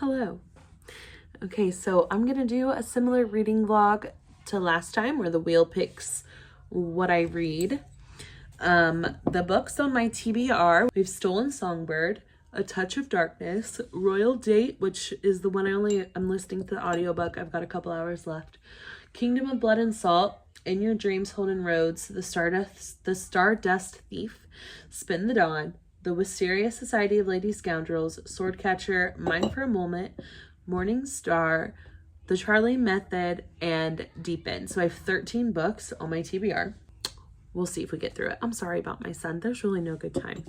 Hello. Okay, so I'm gonna do a similar reading vlog to last time where the wheel picks what I read. The books on my TBR, we've Stolen Songbird, A Touch of Darkness, Royal Date, which is the one I'm listening to the audiobook. I've got a couple hours left. Kingdom of Blood and Salt, In Your Dreams, Holden Roads, The Stardust Thief, Spin the Dawn, The Wisteria Society of Lady Scoundrels, Swordcatcher, Mine for a Moment, Morning Star, The Charlie Method, and Deep End. So I have 13 books on my TBR. We'll see if we get through it. I'm sorry about my son. There's really no good time.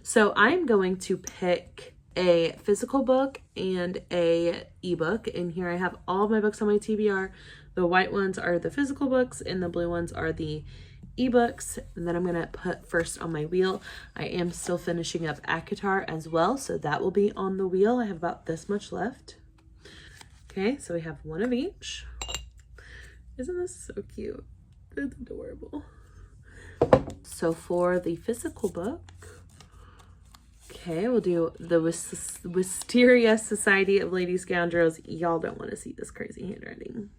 So I'm going to pick a physical book and a ebook. And here I have all of my books on my TBR. The white ones are the physical books and the blue ones are the ebooks. And then I'm going to put first on my wheel. I am still finishing up ACOTAR as well, so that will be on the wheel. I have about this much left. Okay, so we have one of each. Isn't this so cute? It's adorable. So for the physical book, okay, we'll do the Wisteria Society of Lady Scoundrels. Y'all don't want to see this crazy handwriting.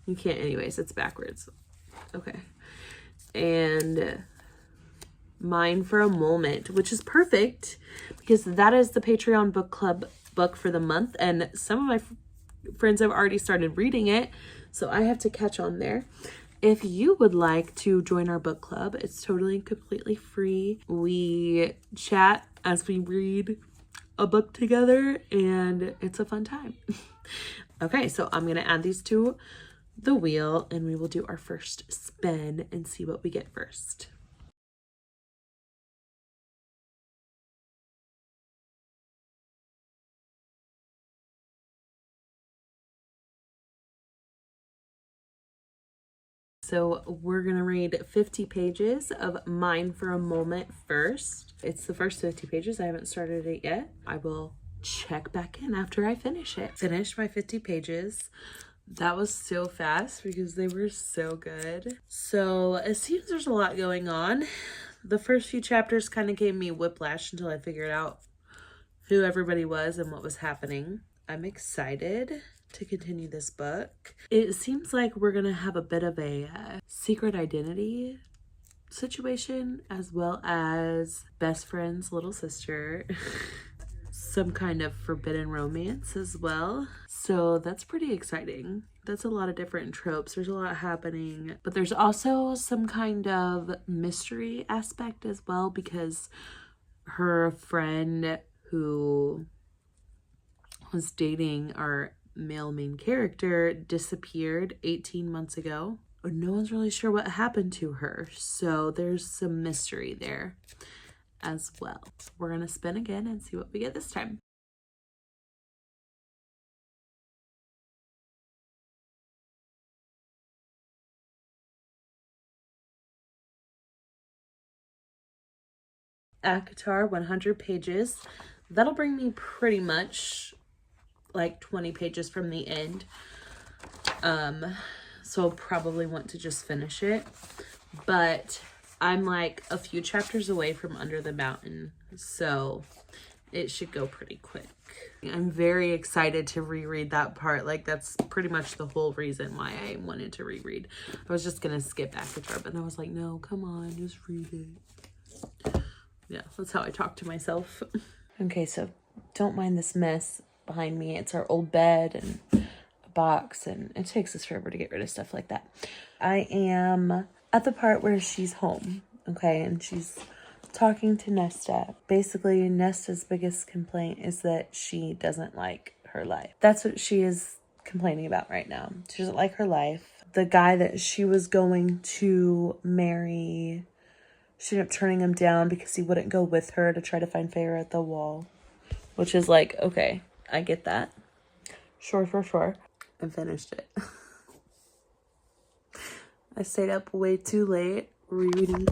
You can't anyways, it's backwards. Okay. And Mine for a Moment, which is perfect because that is the Patreon book club book for the month. And some of my friends have already started reading it, so I have to catch on there. If you would like to join our book club, it's totally completely free. We chat as we read a book together and it's a fun time. Okay, so I'm going to add these to the wheel and we will do our first spin and see what we get first. So we're going to read 50 pages of Mine for a Moment first. It's the first 50 pages. I haven't started it yet. I will check back in after I finish it. Finished my 50 pages. That was so fast because they were so good. So it seems there's a lot going on. The first few chapters kind of gave me whiplash until I figured out who everybody was and what was happening. I'm excited to continue this book. It seems like we're gonna have a bit of a secret identity situation as well as best friend's little sister. Some kind of forbidden romance as well. So that's pretty exciting. That's a lot of different tropes. There's a lot happening, but there's also some kind of mystery aspect as well because her friend who was dating our male main character disappeared 18 months ago. No one's really sure what happened to her. So there's some mystery there as well. We're gonna spin again and see what we get this time. ACOTAR 100 pages. That'll bring me pretty much like 20 pages from the end. So I'll probably want to just finish it. But I'm like a few chapters away from Under the Mountain, so it should go pretty quick. I'm very excited to reread that part. Like that's pretty much the whole reason why I wanted to reread. I was just gonna skip ACOTAR, but then I was like, no, come on, just read it. Yeah, that's how I talk to myself. Okay, so don't mind this mess behind me. It's our old bed and a box, and it takes us forever to get rid of stuff like that. I am at the part where she's home, okay, and she's talking to Nesta. Basically, Nesta's biggest complaint is that she doesn't like her life. That's what she is complaining about right now. She doesn't like her life. The guy that she was going to marry, she ended up turning him down because he wouldn't go with her to try to find Feyre at the wall. Which is like, okay, I get that. Sure. I finished it. I stayed up way too late reading.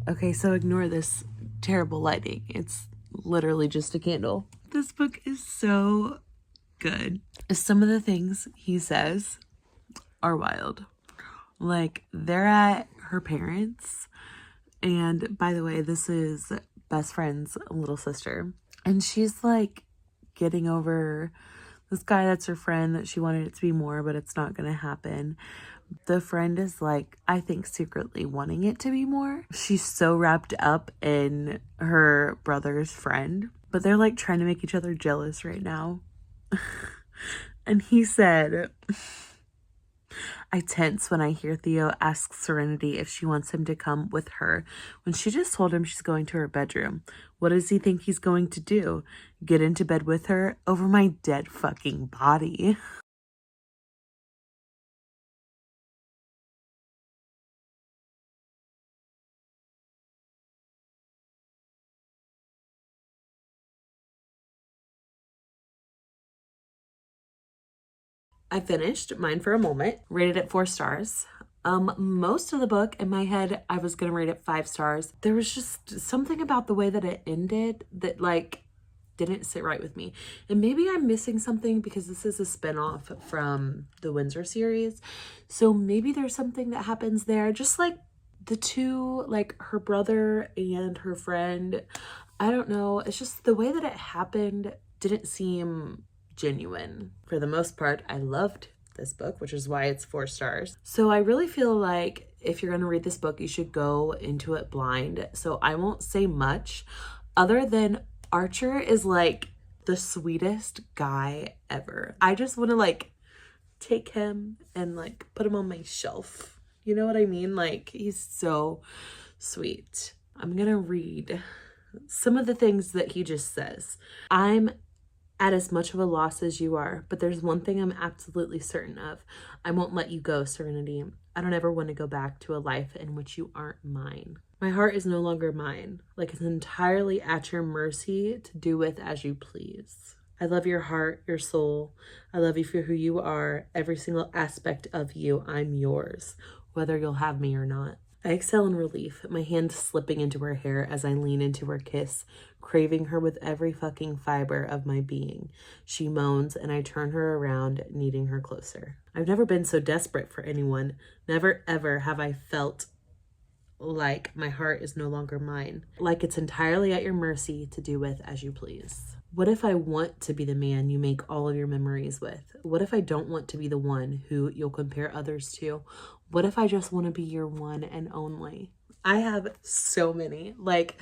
Okay, so ignore this terrible lighting. It's literally just a candle. This book is so good. Some of the things he says are wild. Like, they're at her parents'. And by the way, this is best friend's little sister. And she's like getting over this guy that's her friend that she wanted it to be more, but it's not going to happen. The friend is like, I think secretly wanting it to be more. She's so wrapped up in her brother's friend, but they're like trying to make each other jealous right now. And he said, I tense when I hear Theo ask Serenity if she wants him to come with her when she just told him she's going to her bedroom. What does he think he's going to do? Get into bed with her over my dead fucking body. I finished Mine for a Moment, rated it 4 stars. Most of the book in my head, I was gonna rate it 5 stars. There was just something about the way that it ended that like didn't sit right with me. And maybe I'm missing something because this is a spinoff from the Windsor series. So maybe there's something that happens there. Just like the two, like her brother and her friend, I don't know. It's just the way that it happened didn't seem genuine. For the most part, I loved this book, which is why it's 4 stars. So I really feel like if you're going to read this book, you should go into it blind. So I won't say much other than Archer is like the sweetest guy ever. I just want to like take him and like put him on my shelf. You know what I mean? Like, he's so sweet. I'm going to read some of the things that he just says. I'm at as much of a loss as you are, but there's one thing I'm absolutely certain of. I won't let you go, Serenity. I don't ever want to go back to a life in which you aren't mine. My heart is no longer mine, like it's entirely at your mercy to do with as you please. I love your heart, your soul. I love you for who you are, every single aspect of you. I'm yours, whether you'll have me or not. I exhale in relief, my hand slipping into her hair as I lean into her kiss, craving her with every fucking fiber of my being. She moans and I turn her around, needing her closer. I've never been so desperate for anyone. Never ever have I felt like my heart is no longer mine, like it's entirely at your mercy to do with as you please. What if I want to be the man you make all of your memories with? What if I don't want to be the one who you'll compare others to? What if I just want to be your one and only? I have so many. Like,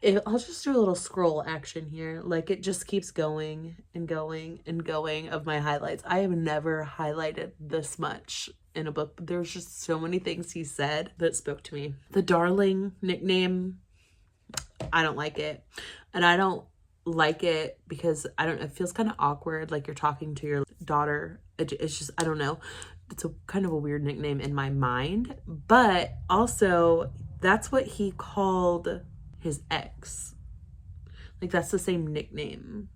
I'll just do a little scroll action here. Like, it just keeps going and going and going of my highlights. I have never highlighted this much in a book, but there's just so many things he said that spoke to me. The darling nickname, I don't like it. And I don't like it because it feels kind of awkward, like you're talking to your daughter. It's just, I don't know. It's a kind of a weird nickname in my mind, but also that's what he called his ex. Like, that's the same nickname.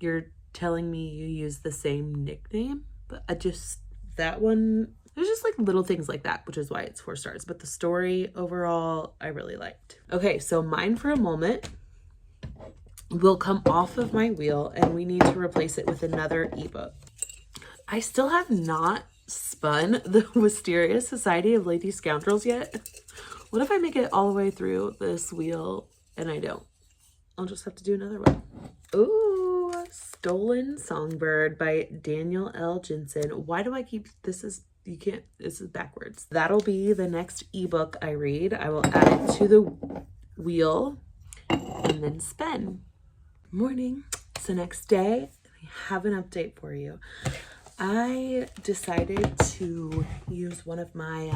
You're telling me you use the same nickname? But that one, there's just like little things like that, which is why it's 4 stars. But the story overall, I really liked. Okay, so Mine for a Moment will come off of my wheel and we need to replace it with another ebook. I still have not spun The Mysterious Society of Lady Scoundrels yet. What if I make it all the way through this wheel and I don't? I'll just have to do another one. Ooh, Stolen Songbird by Daniel L. Jensen. Why do I keep, this is backwards. That'll be the next ebook I read. I will add it to the wheel and then spin. Morning. It's the next day. I have an update for you. I decided to use one of my,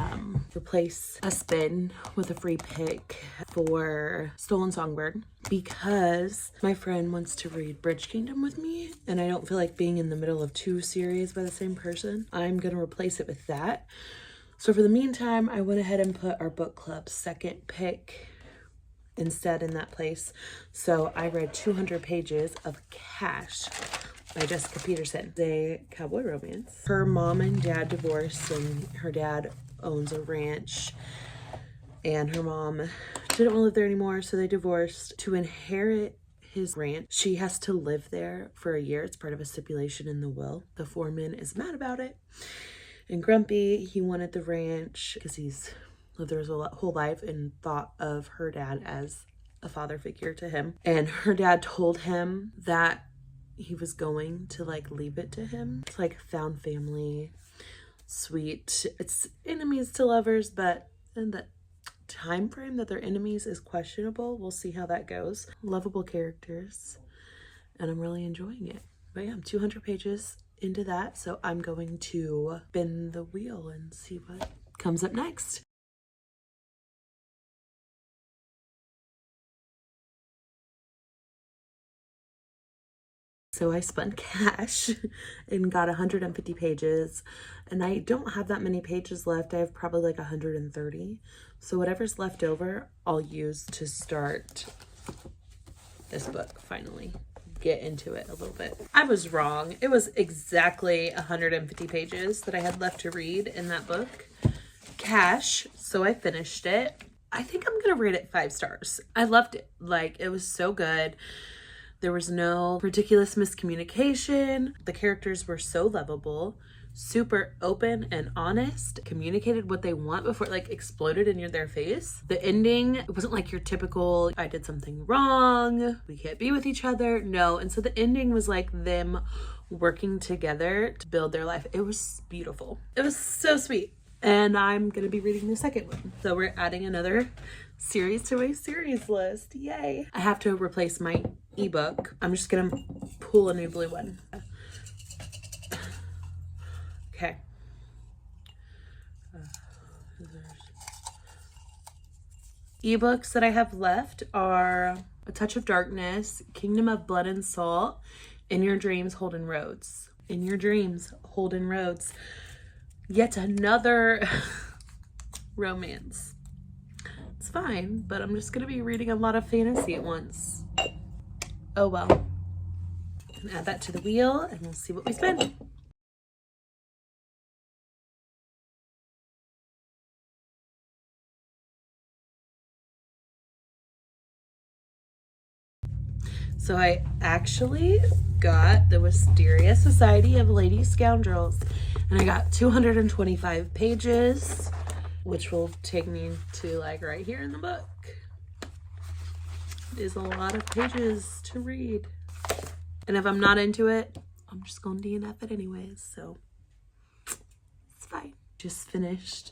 replace a spin with a free pick for Stolen Songbird because my friend wants to read Bridge Kingdom with me and I don't feel like being in the middle of 2 series by the same person. I'm going to replace it with that. So for the meantime, I went ahead and put our book club's second pick instead in that place. So I read 200 pages of Cash by Jessica Peterson, a cowboy romance. Her mom and dad divorced and her dad owns a ranch and her mom didn't want to live there anymore, so they divorced. To inherit his ranch, she has to live there for a year. It's part of a stipulation in the will. The foreman is mad about it and grumpy. He wanted the ranch because he's lived his whole life and thought of her dad as a father figure to him. And her dad told him that he was going to like leave it to him. It's like found family, sweet. It's enemies to lovers, but in the time frame that they're enemies is questionable. We'll see how that goes. Lovable characters, and I'm really enjoying it. But yeah, I'm 200 pages into that, so I'm going to spin the wheel and see what comes up next. So I spun cash and got 150 pages, and I don't have that many pages left. I have probably like 130. So whatever's left over, I'll use to start this book finally. Get into it a little bit. I was wrong. It was exactly 150 pages that I had left to read in that book. Cash. So I finished it. I think I'm gonna rate it 5 stars. I loved it. Like, it was so good. There was no ridiculous miscommunication. The characters were so lovable, super open and honest, communicated what they want before it like exploded in their face. The ending, it wasn't like your typical, I did something wrong, we can't be with each other. No. And so the ending was like them working together to build their life. It was beautiful. It was so sweet. And I'm gonna be reading the second one. So we're adding another series to my series list. Yay. I have to replace my ebook. I'm just gonna pull a new blue one. Okay. Ebooks that I have left are A Touch of Darkness, Kingdom of Blood and Salt, In Your Dreams, Holden Roads. In Your Dreams, Holden Roads. Yet another romance. It's fine, but I'm just gonna be reading a lot of fantasy at once. Oh well. And add that to the wheel and we'll see what we spend. So I actually got The Wisteria Society of Lady Scoundrels, and I got 225 pages, which will take me to like right here in the book. It is a lot of pages to read. And if I'm not into it, I'm just gonna DNF it anyways, so it's fine. Just finished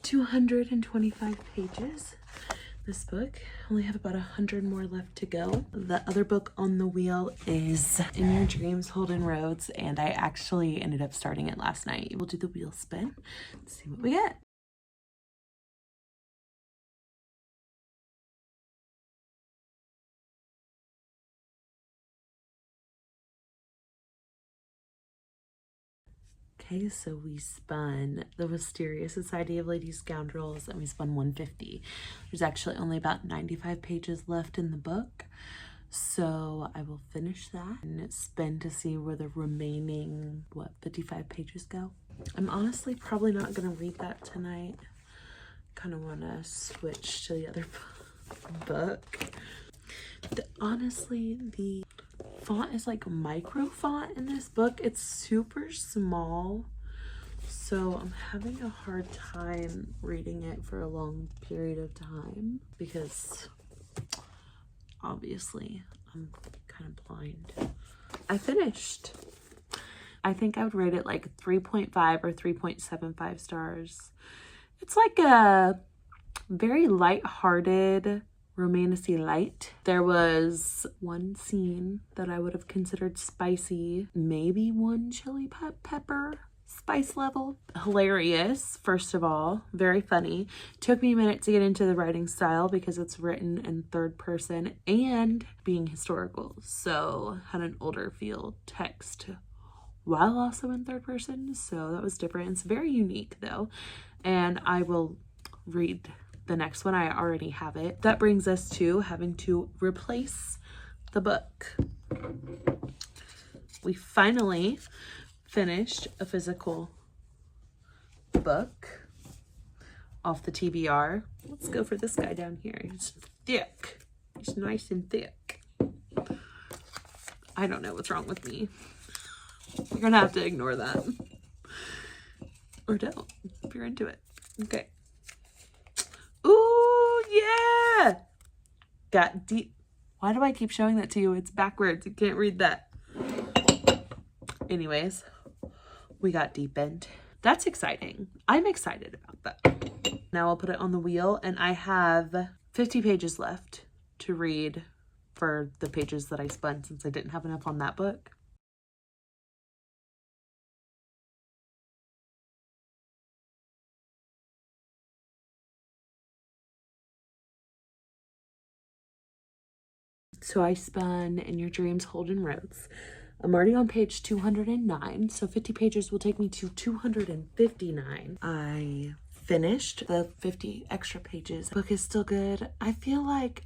225 pages. This book, only have about 100 more left to go. The other book on the wheel is In Your Dreams, Holden Roads, and I actually ended up starting it last night. We'll do the wheel spin and see what we get. Okay, so we spun The Wisteria Society of Lady Scoundrels, and we spun 150. There's actually only about 95 pages left in the book, so I will finish that and spin to see where the remaining, 55 pages go. I'm honestly probably not going to read that tonight. Kind of want to switch to the other book. Honestly, the font is like micro font in this book. It's super small, so I'm having a hard time reading it for a long period of time because obviously I'm kind of blind. I finished. I think I would rate it like 3.5 or 3.75 stars. It's like a very light-hearted romantic light. There was one scene that I would have considered spicy, maybe 1 chili pepper spice level. Hilarious, first of all, very funny. Took me a minute to get into the writing style because it's written in 3rd person and being historical, so had an older feel text while also in 3rd person, so that was different. It's very unique though, and I will read the next one. I already have it. That brings us to having to replace the book. We finally finished a physical book off the TBR. Let's go for this guy down here. He's thick. He's nice and thick. I don't know what's wrong with me. You're gonna have to ignore that. Or don't, if you're into it. Okay. Ooh, yeah! Got deep. Why do I keep showing that to you? It's backwards. You can't read that. Anyways, we got deepened. That's exciting. I'm excited about that. Now I'll put it on the wheel, and I have 50 pages left to read for the pages that I spun since I didn't have enough on that book. So I spun In Your Dreams, Holden Roads. I'm already on page 209, so 50 pages will take me to 259. I finished the 50 extra pages. The book is still good. I feel like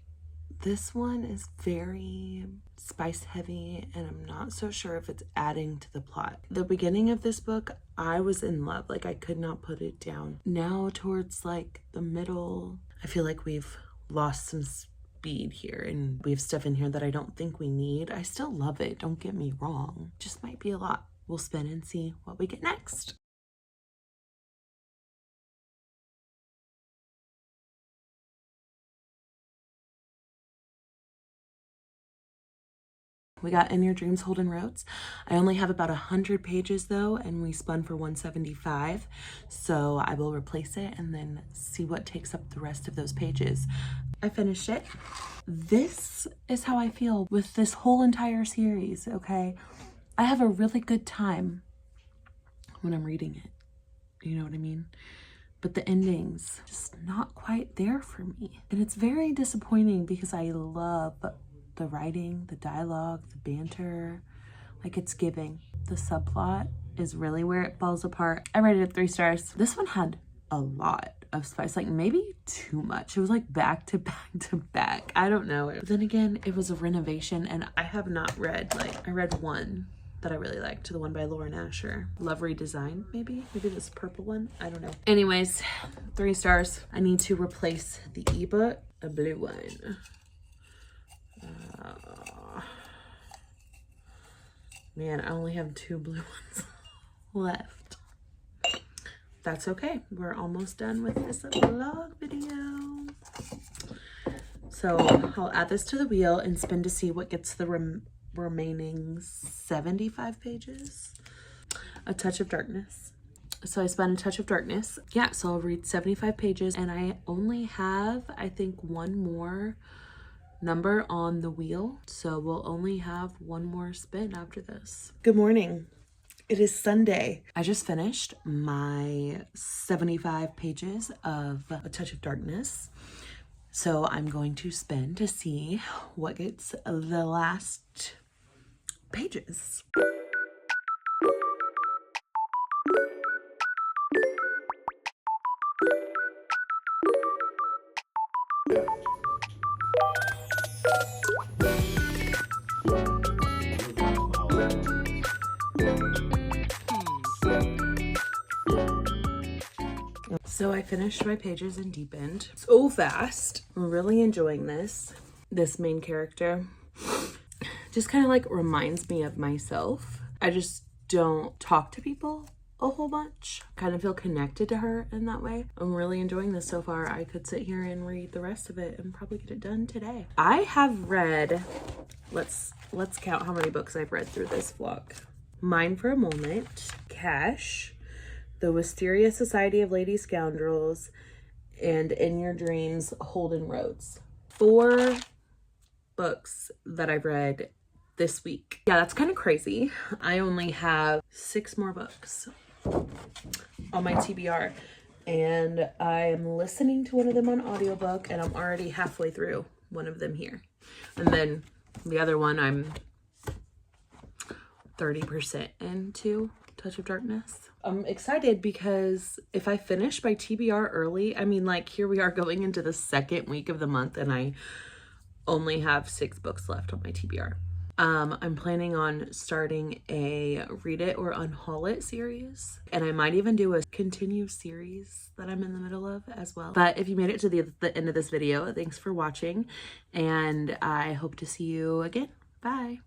this one is very spice heavy, and I'm not so sure if it's adding to the plot. The beginning of this book, I was in love. Like, I could not put it down. Now towards like the middle, I feel like we've lost some speed here, and we have stuff in here that I don't think we need. I still love it, don't get me wrong. Just might be a lot. We'll spin and see what we get next. We got In Your Dreams, Holden Roads. I only have about 100 pages though, and we spun for 175. So I will replace it and then see what takes up the rest of those pages. I finished it. This is how I feel with this whole entire series, okay? I have a really good time when I'm reading it. You know what I mean? But the ending's just not quite there for me. And it's very disappointing because I love the writing, the dialogue, the banter. Like, it's giving. The subplot is really where it falls apart. I rated it 3 stars. This one had a lot of spice, like maybe too much. It was like back to back to back. I don't know. But then again, it was a renovation, and I have not read, like, I read one that I really liked, the one by Lauren Asher. Love Redesign, maybe this purple one. I don't know. Anyways, 3 stars. I need to replace the ebook, a blue one. Man, I only have 2 blue ones left. That's okay. We're almost done with this vlog video. So I'll add this to the wheel and spin to see what gets the remaining 75 pages. A Touch of Darkness. So I spun A Touch of Darkness. Yeah, so I'll read 75 pages, and I only have, I think, 1 more number on the wheel, so we'll only have 1 more spin after this. Good morning. It is Sunday. I just finished my 75 pages of A Touch of Darkness, so I'm going to spin to see what gets the last pages. So I finished my pages and deepened so fast. I'm really enjoying this. This main character just kind of like reminds me of myself. I just don't talk to people a whole bunch. Kind of feel connected to her in that way. I'm really enjoying this so far. I could sit here and read the rest of it and probably get it done today. I have read, let's count how many books I've read through this vlog. Mine for a Moment, Cash, The Wisteria Society of Lady Scoundrels, and In Your Dreams, Holden Roads. 4 books that I've read this week. Yeah, that's kind of crazy. I only have 6 more books on my TBR, and I am listening to one of them on audiobook, and I'm already halfway through one of them here. And then the other one I'm 30% into, Touch of Darkness. I'm excited because if I finish my TBR early, I mean, like, here we are going into the 2nd week of the month, and I only have 6 books left on my TBR. I'm planning on starting a Read It or Unhaul It series, and I might even do a continue series that I'm in the middle of as well. But if you made it to the end of this video, thanks for watching, and I hope to see you again. Bye.